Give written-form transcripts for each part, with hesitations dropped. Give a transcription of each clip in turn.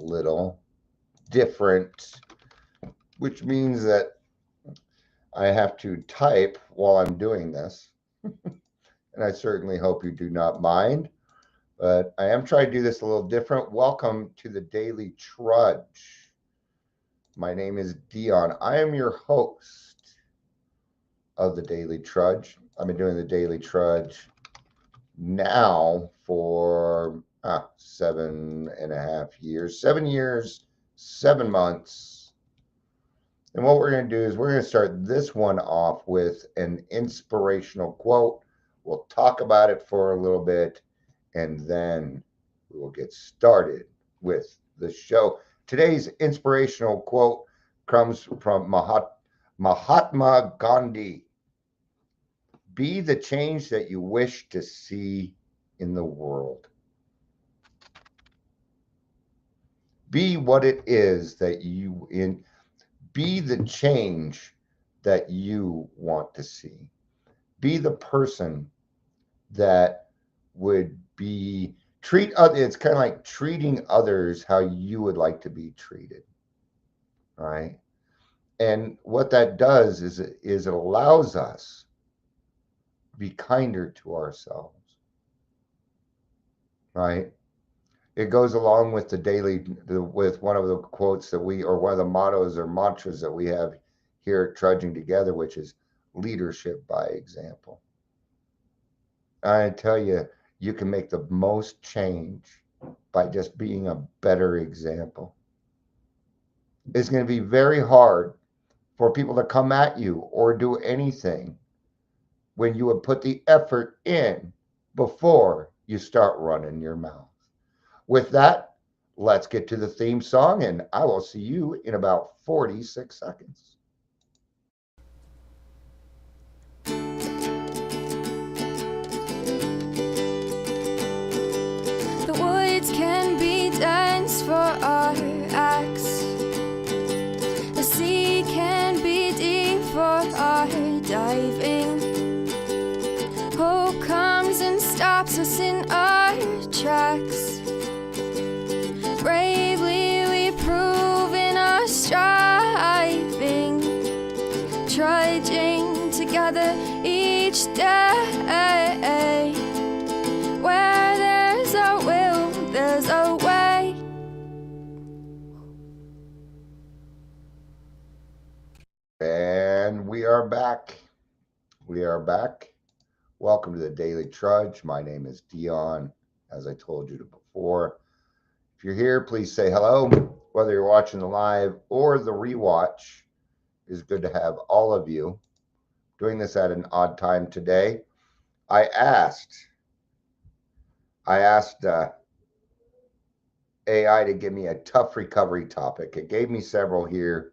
little different, which means that I have to type while I'm doing this. And I certainly hope you do not mind. But I am trying to do this a little different. Welcome to the Daily Trudge. My name is Dion. I am your host of the Daily Trudge. I've been doing the Daily Trudge now for 7.5 years, 7 years, 7 months. And what we're going to do is we're going to start this one off with an inspirational quote. We'll talk about it for a little bit, and then we will get started with the show. Today's inspirational quote comes from Mahatma Gandhi. Be the change that you wish to see in the world. Be what it is that be the change that you want to see. Be the person that would treat others. It's kind of like treating others how you would like to be treated, right? And what that does is it allows us to be kinder to ourselves, right? It goes along with with one of the quotes that or one of the mottos or mantras that we have here at Trudging Together, which is leadership by example. I tell you, you can make the most change by just being a better example. It's going to be very hard for people to come at you or do anything when you would put the effort in before you start running your mouth. With that, let's get to the theme song, and I will see you in about 46 seconds. The woods can be dense for our acts. The sea can be deep for our diving. Hope comes and stops us in our tracks. Bravely we prove in our striving, trudging together each day. Where there's a will, there's a way. And we are back. We are back. Welcome to the Daily Trudge. My name is Dion, as I told you before. If you're here, please say hello. Whether you're watching the live or the rewatch, it's good to have all of you. Doing this at an odd time today. I asked AI to give me a tough recovery topic. It gave me several here,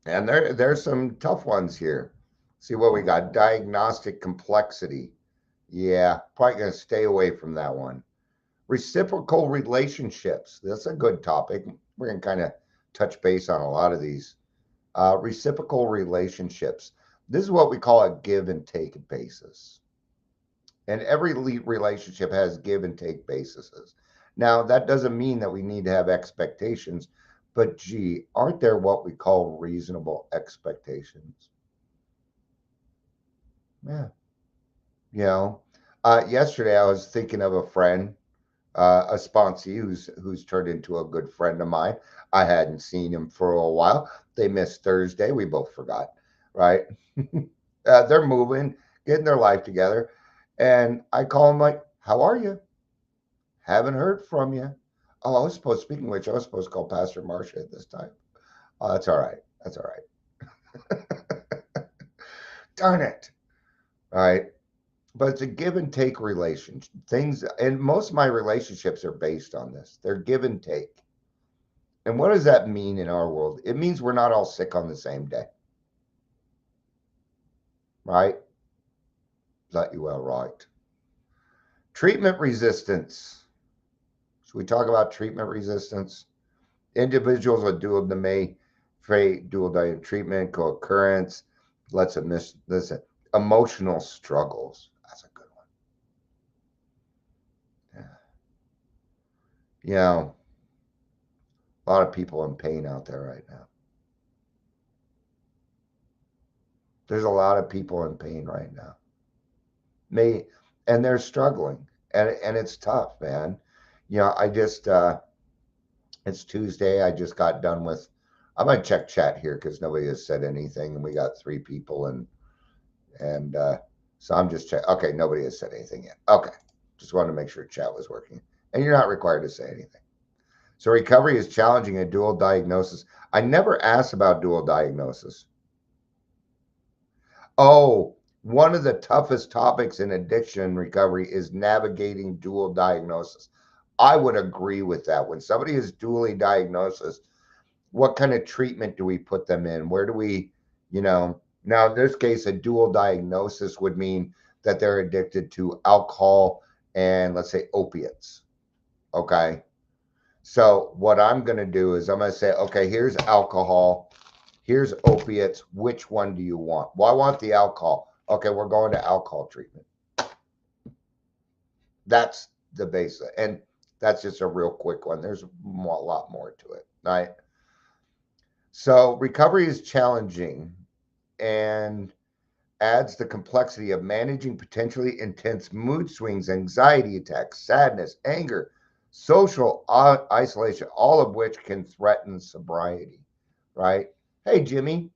and there's some tough ones here. See what we got. Diagnostic complexity. Yeah, probably going to stay away from that one. Reciprocal relationships. That's a good topic. We're going to kind of touch base on a lot of these. Reciprocal relationships. This is what we call a give and take basis. And every relationship has give and take bases. Now, that doesn't mean that we need to have expectations, but gee, aren't there what we call reasonable expectations? Yeah. Yesterday I was thinking of a friend, a sponsee who's turned into a good friend of mine. I hadn't seen him for a while. They missed Thursday. We both forgot, right? They're moving, getting their life together. And I call him like, how are you? Haven't heard from you. Oh, speaking of which, I was supposed to call Pastor Marcia at this time. Oh, that's all right. That's all right. Darn it. All right. But it's a give and take relationship. Things, and most of my relationships are based on this. They're give and take. And what does that mean in our world? It means we're not all sick on the same day. Right? Is that you well right? Treatment resistance. Should we talk about treatment resistance? Individuals with dual diet treatment, co-occurrence, listen, emotional struggles. That's a good one. You know, a lot of people in pain out there right now. There's a lot of people in pain right now. And they're struggling, and it's tough, man. You know, I just it's Tuesday. I just got done with. I'm gonna check chat here because nobody has said anything, and we got 3 people, and so I'm just checking. Okay, nobody has said anything yet. Okay, just wanted to make sure chat was working, and you're not required to say anything. So recovery is challenging a dual diagnosis. I never asked about dual diagnosis. Oh, one of the toughest topics in addiction recovery is navigating dual diagnosis. I would agree with that. When somebody is dually diagnosed, what kind of treatment do we put them in? Where do we, now in this case, a dual diagnosis would mean that they're addicted to alcohol and let's say opiates. Okay. So what I'm going to do is I'm going to say, okay, here's alcohol. Here's opiates. Which one do you want? Well, I want the alcohol. Okay, we're going to alcohol treatment. That's the basic. And that's just a real quick one. There's a lot more to it, right? So recovery is challenging and adds the complexity of managing potentially intense mood swings, anxiety attacks, sadness, anger, social isolation, all of which can threaten sobriety, right? Hey, Jimmy.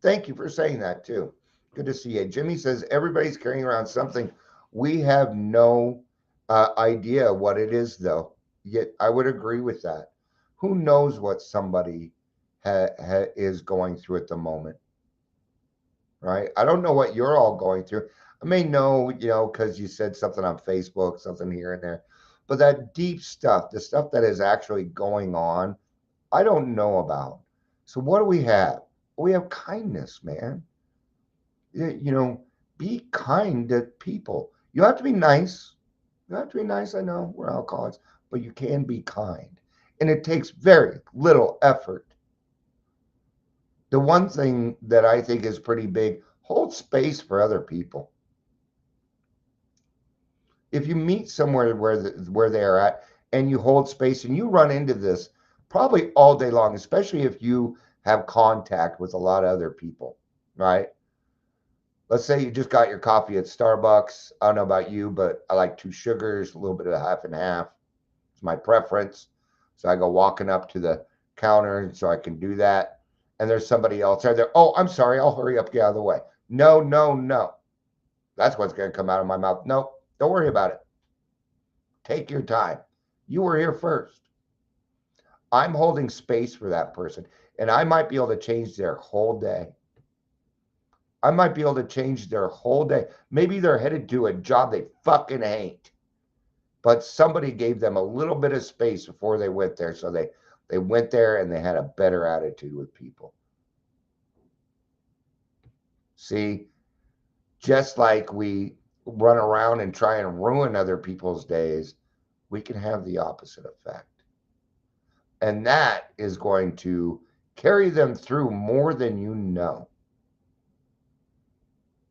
Thank you for saying that too. Good to see you. Jimmy says everybody's carrying around something. We have no idea what it is, though. Yet I would agree with that. Who knows what somebody is going through at the moment, right? I don't know what you're all going through. I may know, because you said something on Facebook, something here and there, but that deep stuff, the stuff that is actually going on, I don't know about. So what do we have? We have kindness, man. Be kind to people. You have to be nice. You have to be nice. I know we're alcoholics, but you can be kind. And it takes very little effort. The one thing that I think is pretty big, hold space for other people. If you meet somewhere where they are at and you hold space and you run into this probably all day long, especially if you have contact with a lot of other people, right? Let's say you just got your coffee at Starbucks. I don't know about you, but I like 2 sugars, a little bit of half and half. It's my preference. So I go walking up to the counter so I can do that. And there's somebody else there. Oh, I'm sorry. I'll hurry up, get out of the way. No, no, no. That's what's going to come out of my mouth. Nope. Don't worry about it. Take your time. You were here first. I'm holding space for that person. And I might be able to change their whole day. I might be able to change their whole day. Maybe they're headed to a job they fucking hate. But somebody gave them a little bit of space before they went there. So they went there and they had a better attitude with people. See, just like we run around and try and ruin other people's days, we can have the opposite effect. And that is going to carry them through more than you know.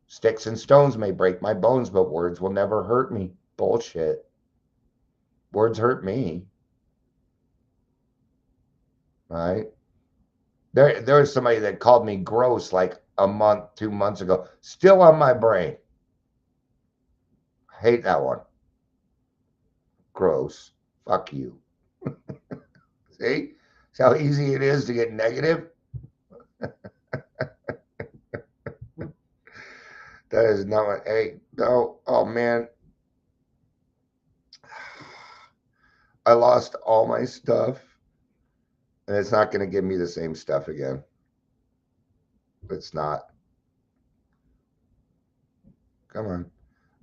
Sticks and stones may break my bones, but words will never hurt me. Bullshit. Words hurt me. Right? There was somebody that called me gross like a month, 2 months ago. Still on my brain. Hate that one. Gross. Fuck you. See? See how easy it is to get negative? That is not what, hey, no, oh man. I lost all my stuff, and it's not going to give me the same stuff again. It's not. Come on.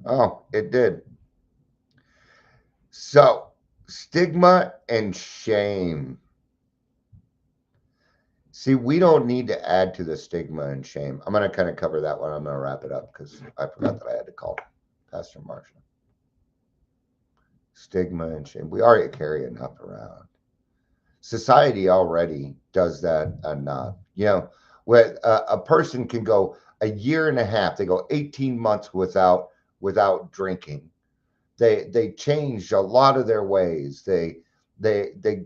Oh, it did. So, stigma and shame. See, we don't need to add to the stigma and shame. I'm going to kind of cover that one. I'm going to wrap it up because I forgot that I had to call Pastor Marcia. Stigma and shame. We already carry enough around. Society already does that enough. Where a person can go a year and a half, they go 18 months without drinking. They changed a lot of their ways. They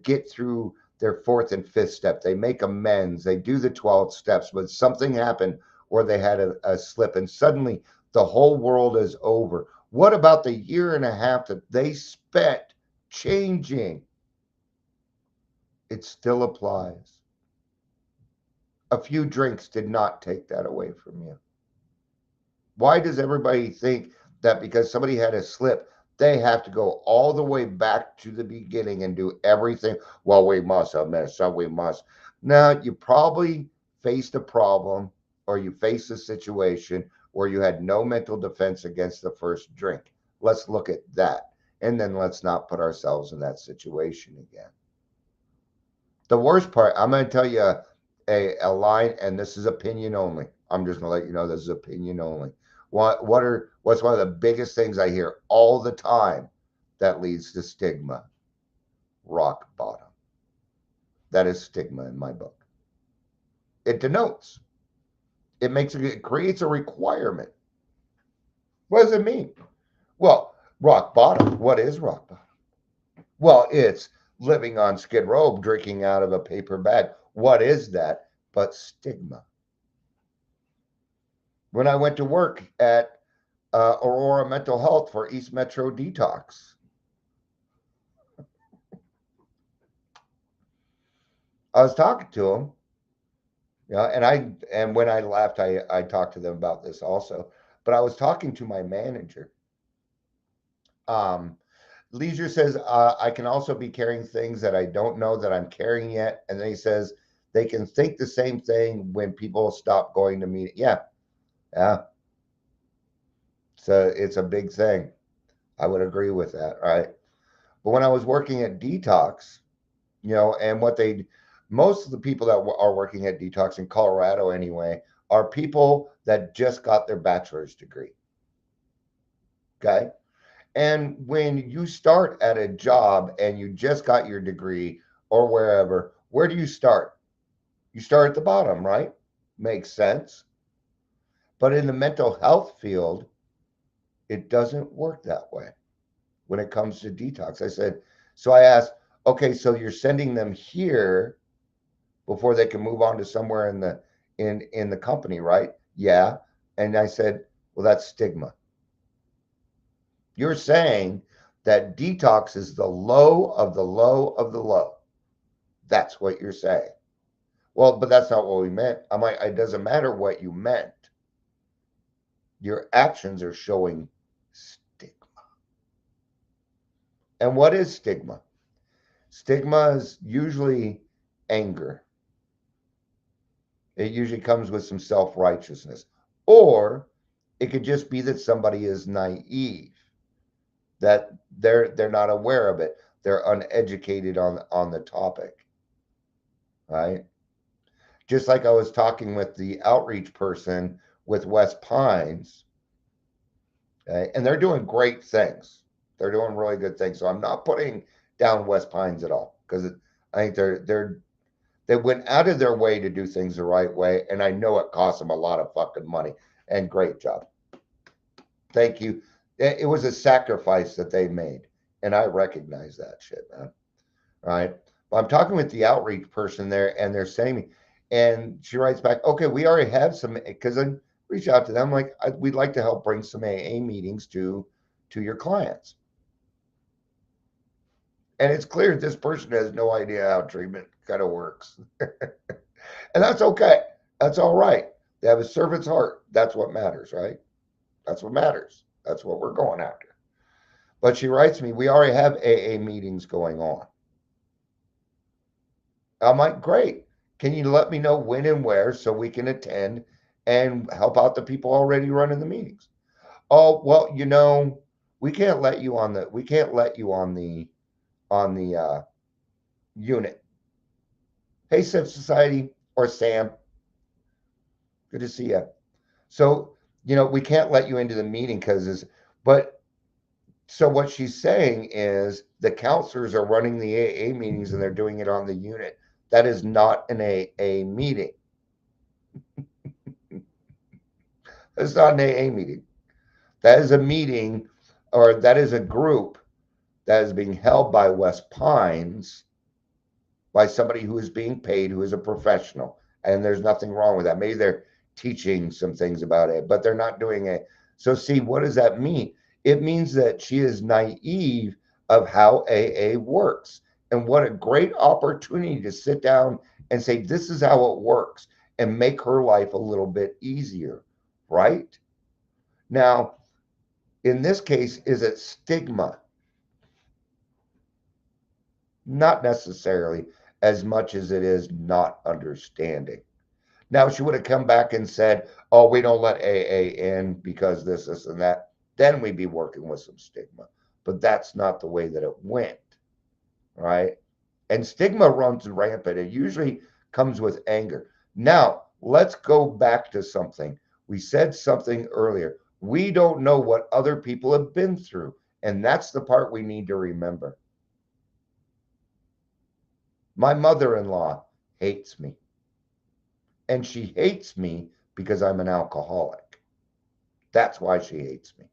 get through their fourth and fifth step. They make amends. They do the 12 steps, but something happened or they had a slip and suddenly the whole world is over. What about the year and a half that they spent changing? It still applies. A few drinks did not take that away from you. Why does everybody think that because somebody had a slip, they have to go all the way back to the beginning and do everything? Well, we must have messed up. We must. Now, you probably faced a problem or you faced a situation where you had no mental defense against the first drink. Let's look at that. And then let's not put ourselves in that situation again. The worst part, I'm going to tell you a line, and this is opinion only. I'm just going to let you know this is opinion only. What's one of the biggest things I hear all the time that leads to stigma? Rock bottom. That is stigma in my book. It denotes. It creates a requirement. What does it mean? Well, rock bottom. What is rock bottom? Well, it's living on Skid Row, drinking out of a paper bag. What is that but stigma? When I went to work at Aurora Mental Health for East Metro Detox, I was talking to them, and when I left, I talked to them about this also. But I was talking to my manager. Leisure says, I can also be carrying things that I don't know that I'm carrying yet. And then he says, they can think the same thing when people stop going to meet. Yeah. So it's a big thing. I would agree with that, right? But when I was working at Detox, and most of the people that are working at Detox in Colorado anyway, are people that just got their bachelor's degree. Okay. And when you start at a job and you just got your degree or wherever, where do you start? You start at the bottom, right? Makes sense. But in the mental health field, it doesn't work that way when it comes to detox. I asked, okay, so you're sending them here before they can move on to somewhere in the company, right? Yeah. And I said, well, that's stigma. You're saying that detox is the low of the low of the low. That's what you're saying. Well, but that's not what we meant. I'm like, it doesn't matter what you meant. Your actions are showing stigma. And what is stigma? Stigma is usually anger. It usually comes with some self-righteousness. Or it could just be that somebody is naive, that they're not aware of it. They're uneducated on the topic, right? Just like I was talking with the outreach person with West Pines, okay, and they're doing great things. They're doing really good things. So I'm not putting down West Pines at all because I think they went out of their way to do things the right way, and I know it cost them a lot of fucking money. And great job. Thank you. It was a sacrifice that they made, and I recognize that shit, man. Right? But I'm talking with the outreach person there, and they're saying, and she writes back, okay, we already have some, because I reach out to them like, we'd like to help bring some AA meetings to your clients. And it's clear this person has no idea how treatment kind of works. And that's okay. That's all right. They have a servant's heart. That's what matters, right? That's what matters. That's what we're going after. But she writes me, we already have AA meetings going on. I'm like, great. Can you let me know when and where so we can attend and help out the people already running the meetings? Oh, well, we can't let you on the unit. Hey, Civ Society or Sam, good to see you. So, we can't let you into the meeting so what she's saying is the counselors are running the AA meetings and they're doing it on the unit. That is not an AA meeting. That's not an AA meeting. That is a meeting or that is a group that is being held by West Pines by somebody who is being paid, who is a professional. And there's nothing wrong with that. Maybe they're teaching some things about it, but they're not doing it. So, see, what does that mean? It means that she is naive of how AA works. And what a great opportunity to sit down and say, this is how it works and make her life a little bit easier, right? Now, in this case, is it stigma? Not necessarily as much as it is not understanding. Now, she would have come back and said, oh, we don't let AA in because this, and that. Then we'd be working with some stigma. But that's not the way that it went, right? And stigma runs rampant. It usually comes with anger. Now, let's go back to something. We said something earlier. We don't know what other people have been through. And that's the part we need to remember. My mother in law hates me. And she hates me because I'm an alcoholic. That's why she hates me.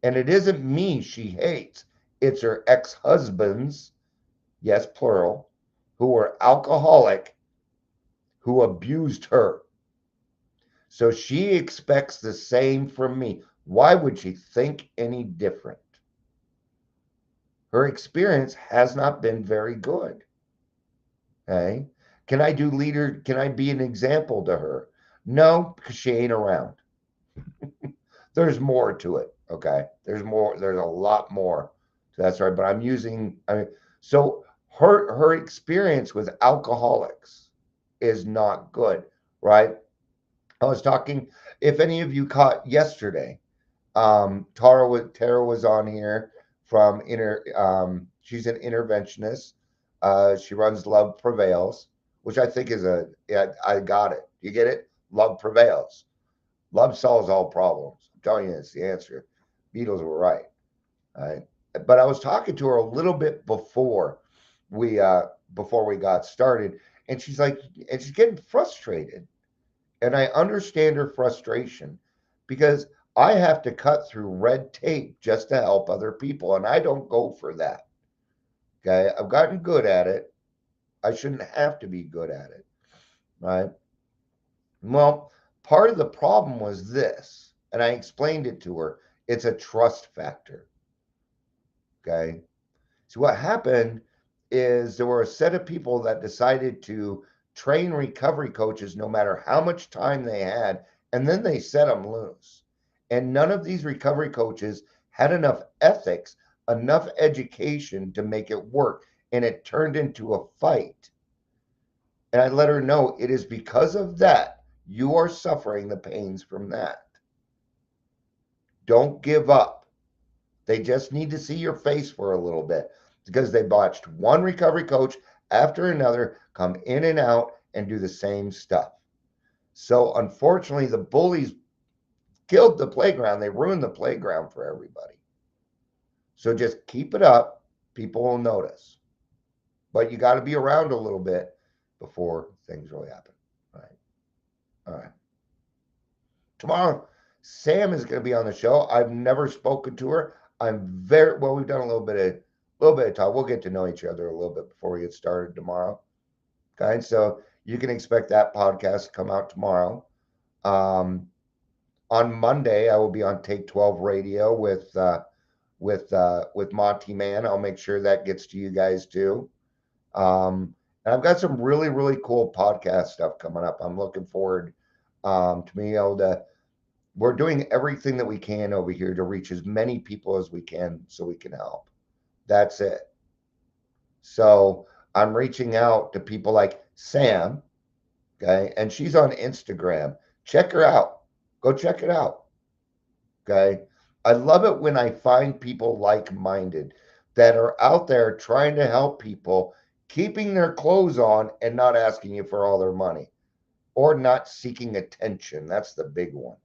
And it isn't me she hates, it's her ex husbands, yes, plural, who were alcoholic, who abused her. So she expects the same from me. Why would she think any different? Her experience has not been very good. Okay. Can I do leader? Can I be an example to her? No, because she ain't around. There's more to it. Okay. There's more. There's a lot more. So that's right. But I'm using, I mean, so her experience with alcoholics is not good, right? I was talking, if any of you caught yesterday, Tara was on here from she's an interventionist. She runs Love Prevails, which I think is yeah, I got it. You get it? Love prevails. Love solves all problems. I'm telling you, it's the answer. Beatles were right. Right. But I was talking to her a little bit before we got started, and she's like, and she's getting frustrated. And I understand her frustration because I have to cut through red tape just to help other people, and I don't go for that. Okay. I've gotten good at it. I shouldn't have to be good at it. Right. Well, part of the problem was this, and I explained it to her. It's a trust factor. Okay. So what happened is there were a set of people that decided to train recovery coaches no matter how much time they had, and then they set them loose. And none of these recovery coaches had enough ethics, enough education to make it work. And it turned into a fight. And I let her know it is because of that you are suffering the pains from that. Don't give up. They just need to see your face for a little bit because they watched one recovery coach after another come in and out and do the same stuff. So unfortunately, the bullies killed the playground. They ruined the playground for everybody. So just keep it up. People will notice. But you got to be around a little bit before things really happen. All right. All right. Tomorrow, Sam is going to be on the show. I've never spoken to her. I'm very well. We've done a little bit of talk. We'll get to know each other a little bit before we get started tomorrow. Okay, so you can expect that podcast to come out tomorrow. On Monday, I will be on Take 12 Radio with Monty Man. I'll make sure that gets to you guys too. And I've got some really really cool podcast stuff coming up. I'm looking forward to being able to. We're doing everything that we can over here to reach as many people as we can so we can help. That's it. So I'm reaching out to people like Sam, okay, and she's on Instagram. Check her out. Go check it out. Okay. I love it when I find people like minded that are out there trying to help people, keeping their clothes on and not asking you for all their money or not seeking attention. That's the big one.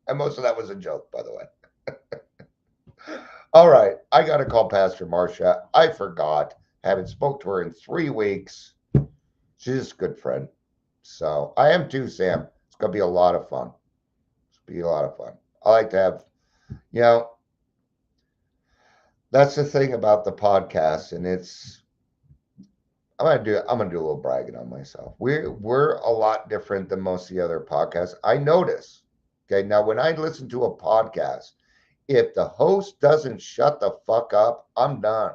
And most of that was a joke, by the way. All right. I got to call Pastor Marcia. I forgot. Haven't spoke to her in 3 weeks. She's just a good friend. So I am too, Sam. It's going to be a lot of fun. It's going to be a lot of fun. I like to have, you know, That's the thing about the podcast, and I'm gonna do a little bragging on myself. We're a lot different than most of the other podcasts. I notice. Okay, now when I listen to a podcast, if the host doesn't shut the fuck up, I'm done.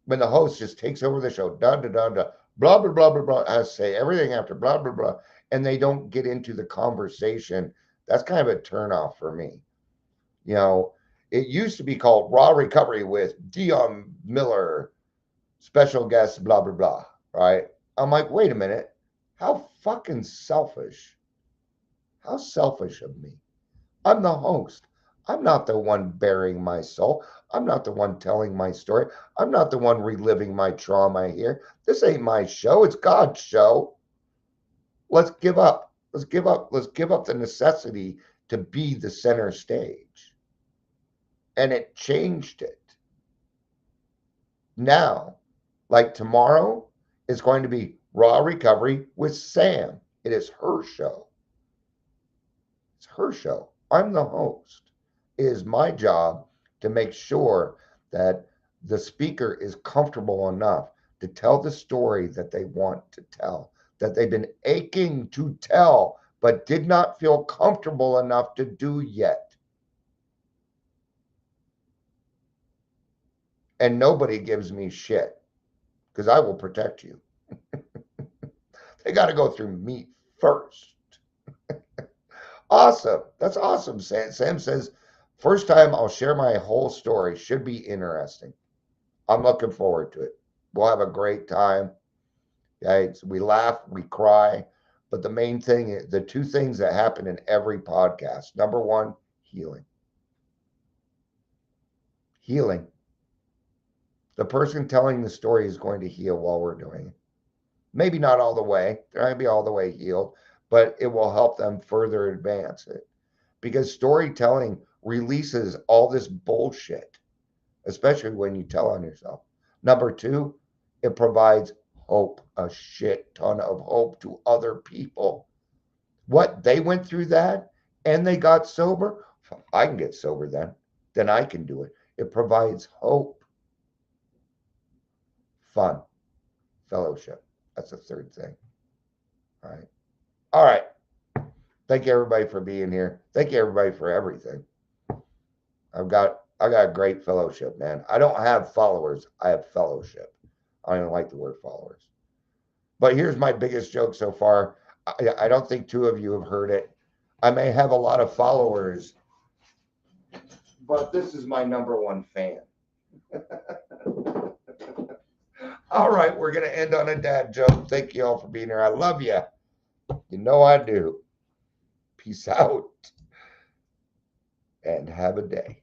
When the host just takes over the show, da da da da, blah blah blah blah blah, has to say everything after blah blah blah, and they don't get into the conversation, that's kind of a turnoff for me. You know, it used to be called Raw Recovery with Dion Miller, special guest, blah blah blah. Right? I'm like, wait a minute, how fucking selfish? How selfish of me. I'm the host. I'm not the one bearing my soul. I'm not the one telling my story. I'm not the one reliving my trauma here. This ain't my show. It's God's show. Let's give up. Let's give up. Let's give up the necessity to be the center stage. And it changed it. Now, like tomorrow is going to be Raw Recovery with Sam. It is her show. It's her show. I'm the host. It is my job to make sure that the speaker is comfortable enough to tell the story that they want to tell, that they've been aching to tell, but did not feel comfortable enough to do yet. And nobody gives me shit because I will protect you. They got to go through me first. Awesome. That's awesome. Sam says, first time I'll share my whole story. Should be interesting. I'm looking forward to it. We'll have a great time. Okay? We laugh, we cry. But the main thing, the two things that happen in every podcast, number one, healing. Healing. The person telling the story is going to heal while we're doing it. Maybe not all the way. They're not going to be all the way healed, but it will help them further advance it. Because storytelling releases all this bullshit, especially when you tell on yourself. Number two, it provides hope, a shit ton of hope to other people. What they went through that and they got sober, I can get sober then I can do it. It provides hope, fun, fellowship. That's the third thing. All right. All right. Thank you everybody for being here. Thank you everybody for everything. I got a great fellowship, man. I don't have followers. I have fellowship. I don't like the word followers. But here's my biggest joke so far. I don't think two of you have heard it. I may have a lot of followers, but this is my number one fan. All right, we're going to end on a dad joke. Thank you all for being here. I love you. You know I do. Peace out and have a day.